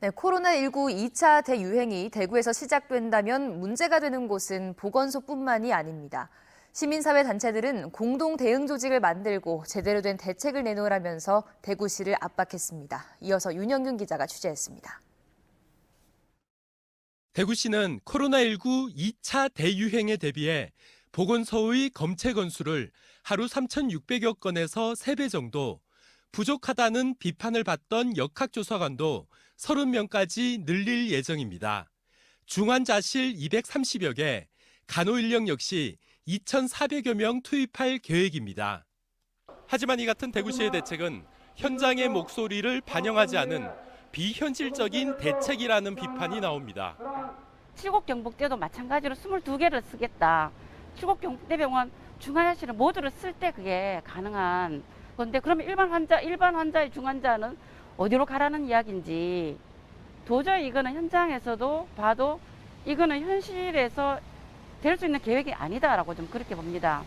네, 코로나19 2차 대유행이 대구에서 시작된다면 문제가 되는 곳은 보건소뿐만이 아닙니다. 시민사회 단체들은 공동 대응 조직을 만들고 제대로 된 대책을 내놓으라면서 대구시를 압박했습니다. 이어서 윤영균 기자가 취재했습니다. 대구시는 코로나19 2차 대유행에 대비해 보건소의 검체 건수를 하루 3,600여 건에서 3배 정도, 부족하다는 비판을 받던 역학조사관도 30명까지 늘릴 예정입니다. 중환자실 230여 개, 간호인력 역시 2,400여 명 투입할 계획입니다. 하지만 이 같은 대구시의 대책은 현장의 목소리를 반영하지 않은 비현실적인 대책이라는 비판이 나옵니다. 칠곡경북대도 마찬가지로 22개를 쓰겠다. 칠곡경북대병원 중환자실을 모두를 쓸 때 그게 가능한 건데, 그러면 일반 환자의 중환자는 어디로 가라는 이야기인지 도저히 이거는 현장에서도 봐도 이거는 현실에서 될 수 있는 계획이 아니다라고 좀 그렇게 봅니다.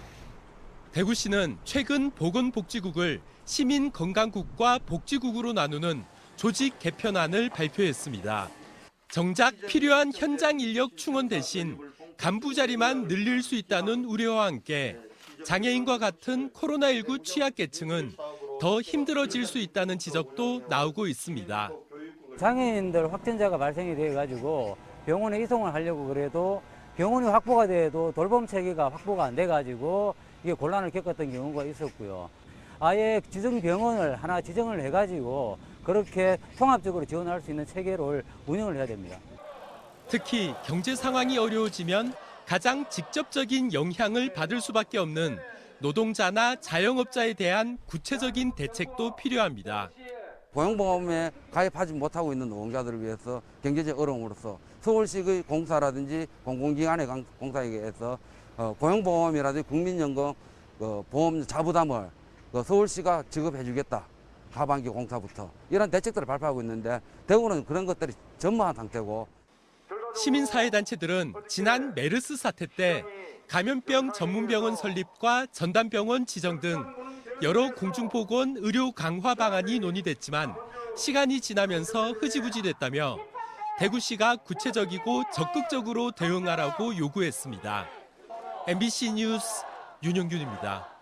대구시는 최근 보건복지국을 시민건강국과 복지국으로 나누는 조직 개편안을 발표했습니다. 정작 필요한 현장 인력 충원 대신 간부 자리만 늘릴 수 있다는 우려와 함께 장애인과 같은 코로나19 취약계층은 더 힘들어질 수 있다는 지적도 나오고 있습니다. 장애인들 확진자가 발생이 돼가지고 병원에 이송을 하려고 그래도 병원이 확보가 돼도 돌봄 체계가 확보가 안 돼가지고 이게 곤란을 겪었던 경우가 있었고요. 아예 지정병원을 하나 지정을 해가지고 그렇게 통합적으로 지원할 수 있는 체계를 운영을 해야 됩니다. 특히 경제 상황이 어려워지면 가장 직접적인 영향을 받을 수밖에 없는 노동자나 자영업자에 대한 구체적인 대책도 필요합니다. 고용보험에 가입하지 못하고 있는 노동자들을 위해서 경제적 어려움으로써 서울시의 공사라든지 공공기관의 공사에 의해서 고용보험이라든지 국민연금 보험 자부담을 서울시가 지급해 주겠다. 하반기 공사부터 이런 대책들을 발표하고 있는데 대구는 그런 것들이 전무한 상태고. 시민사회단체들은 지난 메르스 사태 때 감염병 전문병원 설립과 전담병원 지정 등 여러 공중보건 의료 강화 방안이 논의됐지만 시간이 지나면서 흐지부지 됐다며 대구시가 구체적이고 적극적으로 대응하라고 요구했습니다. MBC 뉴스 윤영균입니다.